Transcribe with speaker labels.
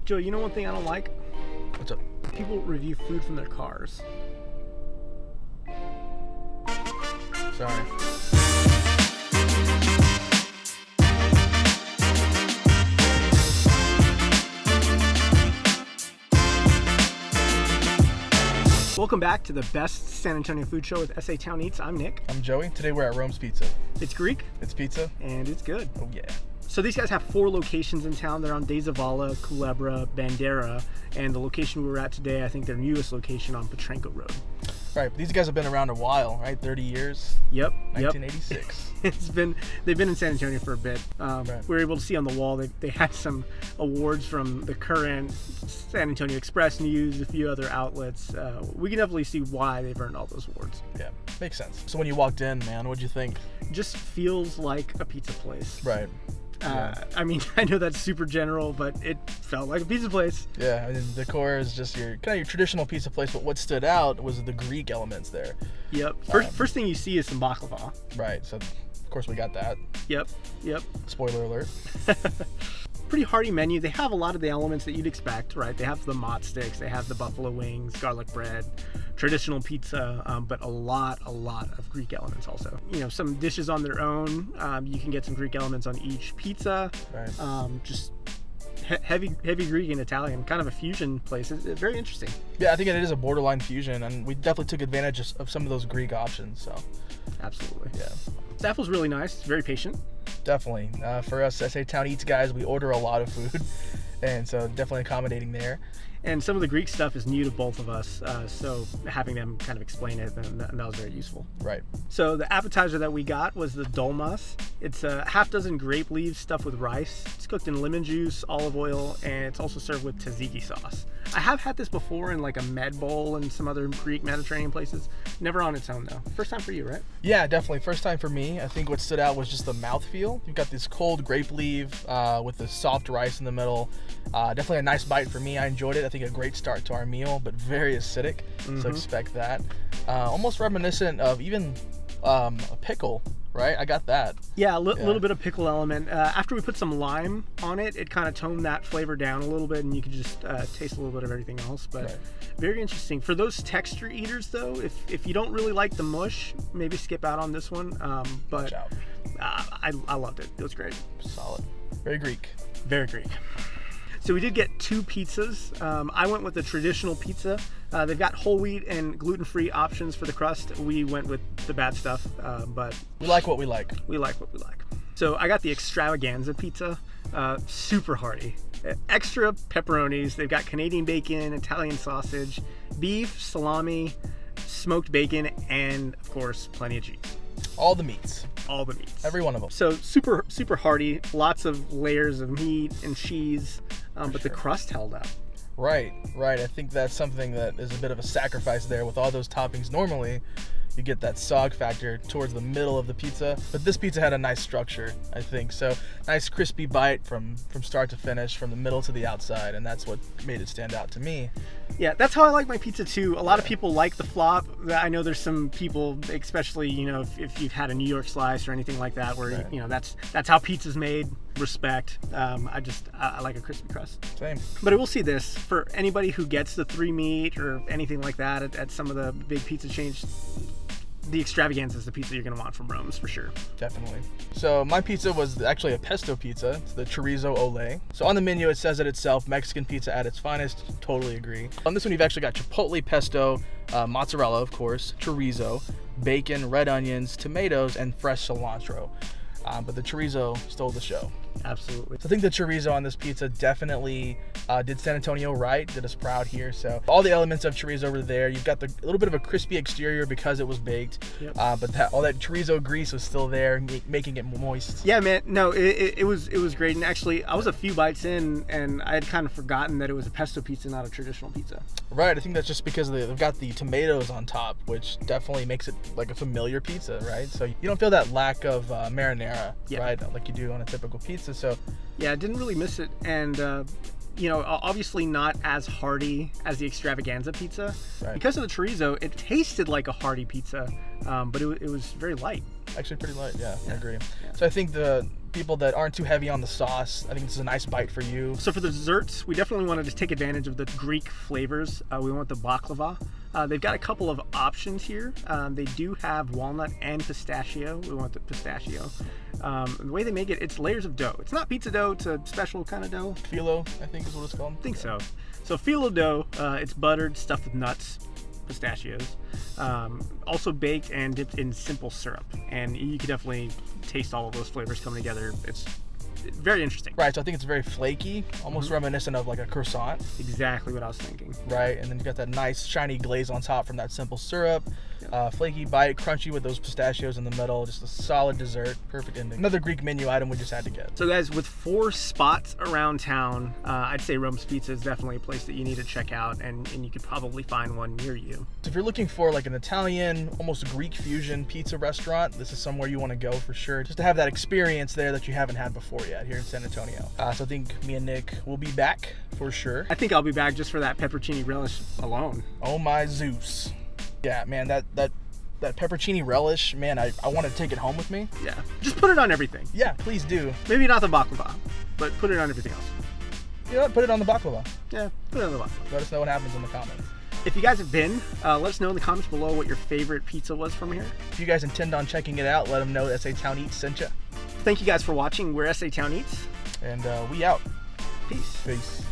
Speaker 1: Joe, you know one thing I don't like?
Speaker 2: What's up?
Speaker 1: People review food from their cars.
Speaker 2: Sorry.
Speaker 1: Welcome back to the best San Antonio food show with SA Town Eats. I'm Nick.
Speaker 2: I'm Joey. Today we're at Rome's Pizza.
Speaker 1: It's Greek.
Speaker 2: It's pizza.
Speaker 1: And it's good.
Speaker 2: Oh yeah.
Speaker 1: So these guys have 4 locations in town. They're on De Zavala, Culebra, Bandera, and the location we were at today, I think their newest location on Potranco Road.
Speaker 2: Right. These guys have been around a while, right? 30 years.
Speaker 1: Yep.
Speaker 2: 1986.
Speaker 1: They've been in San Antonio for a bit.
Speaker 2: Right.
Speaker 1: We were able to see on the wall they had some awards from the current San Antonio Express News, a few other outlets. We can definitely see why they've earned all those awards.
Speaker 2: Yeah, makes sense. So when you walked in, man, what'd you think?
Speaker 1: Just feels like a pizza place.
Speaker 2: Right.
Speaker 1: I mean, I know that's super general, but it felt like a pizza place.
Speaker 2: Yeah, I mean, the decor is just your traditional pizza place, but what stood out was the Greek elements there.
Speaker 1: Yep. First thing you see is some baklava.
Speaker 2: Right. So, of course, we got that.
Speaker 1: Yep.
Speaker 2: Spoiler alert.
Speaker 1: Pretty hearty menu. They have a lot of the elements that you'd expect, right? They have the mott sticks, they have the buffalo wings, garlic bread, traditional pizza, but a lot of Greek elements also. You know, some dishes on their own. You can get some Greek elements on each pizza.
Speaker 2: Right.
Speaker 1: Just heavy Greek and Italian, kind of a fusion place. It's very interesting.
Speaker 2: Yeah, I think it is a borderline fusion, and we definitely took advantage of some of those Greek options. So.
Speaker 1: Absolutely.
Speaker 2: Yeah.
Speaker 1: Staff was really nice. Very patient.
Speaker 2: Definitely. For us SA Town Eats guys, we order a lot of food, and so definitely accommodating there.
Speaker 1: And some of the Greek stuff is new to both of us, so having them kind of explain it, and that was very useful.
Speaker 2: Right.
Speaker 1: So the appetizer that we got was the Dolmas. It's a half dozen grape leaves stuffed with rice. It's cooked in lemon juice, olive oil, and it's also served with tzatziki sauce. I have had this before in like a med bowl and some other Greek Mediterranean places. Never on its own though. First time for you, right?
Speaker 2: Yeah, definitely. First time for me. I think what stood out was just the mouthfeel. You've got this cold grape leaf with the soft rice in the middle. Definitely a nice bite for me. I enjoyed it. I think a great start to our meal, but very acidic. So expect that. Almost reminiscent of even a pickle. Right, I got that.
Speaker 1: Yeah, little bit of pickle element. After we put some lime on it, it kind of toned that flavor down a little bit, and you could just taste a little bit of everything else. But
Speaker 2: right.
Speaker 1: Very interesting. For those texture eaters, though, if you don't really like the mush, maybe skip out on this one. But
Speaker 2: Watch out.
Speaker 1: I loved it. It was great.
Speaker 2: Solid. Very Greek.
Speaker 1: Very Greek. So we did get 2 pizzas. I went with the traditional pizza. They've got whole wheat and gluten-free options for the crust. We went with the bad stuff, but
Speaker 2: we like what we like.
Speaker 1: We like what we like. So I got the Extravaganza Pizza, super hearty. Extra pepperonis. They've got Canadian bacon, Italian sausage, beef, salami, smoked bacon, and of course, plenty of cheese.
Speaker 2: All the meats.
Speaker 1: All the meats.
Speaker 2: Every one of them.
Speaker 1: So super hearty. Lots of layers of meat and cheese, but the crust held up.
Speaker 2: Right. I think that's something that is a bit of a sacrifice there with all those toppings. Normally, you get that sog factor towards the middle of the pizza, but this pizza had a nice structure, I think. So nice crispy bite from start to finish, from the middle to the outside, and that's what made it stand out to me.
Speaker 1: Yeah, that's how I like my pizza too. A lot of people like the flop. I know there's some people, especially if you've had a New York slice or anything like that, where
Speaker 2: right.
Speaker 1: That's how pizza's made. Respect. I like a crispy crust.
Speaker 2: Same.
Speaker 1: But I will say this, for anybody who gets the 3 meat or anything like that at some of the big pizza chains, the Extravaganza is the pizza you're going to want from Rome's for sure.
Speaker 2: Definitely. So my pizza was actually a pesto pizza. It's the Choriz-O'Ley. So on the menu it says it itself, Mexican pizza at its finest. Totally agree. On this one you've actually got chipotle pesto, mozzarella of course, chorizo, bacon, red onions, tomatoes, and fresh cilantro. But the chorizo stole the show.
Speaker 1: Absolutely.
Speaker 2: So I think the chorizo on this pizza definitely did San Antonio right, did us proud here. So all the elements of chorizo were there. You've got a little bit of a crispy exterior because it was baked,
Speaker 1: yep.
Speaker 2: But all that chorizo grease was still there, making it moist.
Speaker 1: Yeah, man. No, it was great. And actually, I was a few bites in, and I had kind of forgotten that it was a pesto pizza, not a traditional pizza.
Speaker 2: Right. I think that's just because they've got the tomatoes on top, which definitely makes it like a familiar pizza, right? So you don't feel that lack of marinara,
Speaker 1: yeah.
Speaker 2: right, like you do on a typical pizza. So
Speaker 1: yeah, I didn't really miss it, and obviously not as hearty as the Extravaganza pizza.
Speaker 2: Right.
Speaker 1: Because of the chorizo, it tasted like a hearty pizza, but it was very light.
Speaker 2: Actually pretty light, yeah. I agree.
Speaker 1: Yeah.
Speaker 2: So I think the people that aren't too heavy on the sauce, I think this is a nice bite for you.
Speaker 1: So for the desserts, we definitely wanted to take advantage of the Greek flavors. We want the baklava. They've got a couple of options here. They do have walnut and pistachio. We want the pistachio. The way they make it, it's layers of dough. It's not pizza dough, it's a special kind of dough.
Speaker 2: Phyllo, I think is what it's called.
Speaker 1: I think so. So phyllo dough, it's buttered, stuffed with nuts, pistachios, also baked and dipped in simple syrup. And you can definitely taste all of those flavors coming together. It's very interesting.
Speaker 2: Right, so I think it's very flaky, almost reminiscent of like a croissant.
Speaker 1: Exactly what I was thinking.
Speaker 2: Right, and then you got that nice shiny glaze on top from that simple syrup. Flaky bite, crunchy with those pistachios in the middle. Just a solid dessert, perfect ending. Another Greek menu item we just had to get.
Speaker 1: So guys, with 4 spots around town, I'd say Rome's Pizza is definitely a place that you need to check out, and you could probably find one near you. So
Speaker 2: if you're looking for like an Italian, almost Greek fusion pizza restaurant, this is somewhere you want to go for sure, just to have that experience there that you haven't had before yet here in San Antonio. So I think me and Nick will be back for sure.
Speaker 1: I think I'll be back just for that pepperoni relish alone.
Speaker 2: Oh my Zeus. Yeah, man, that pepperoni relish, man, I want to take it home with me.
Speaker 1: Yeah, just put it on everything.
Speaker 2: Yeah, please do.
Speaker 1: Maybe not the baklava, but put it on everything else.
Speaker 2: You know what? Put it on the baklava.
Speaker 1: Yeah, put it on the baklava.
Speaker 2: Let us know what happens in the comments.
Speaker 1: If you guys have been, let us know in the comments below what your favorite pizza was from here.
Speaker 2: If you guys intend on checking it out, let them know SA Town Eats sent you.
Speaker 1: Thank you guys for watching. We're SA Town Eats.
Speaker 2: And we out.
Speaker 1: Peace.
Speaker 2: Peace.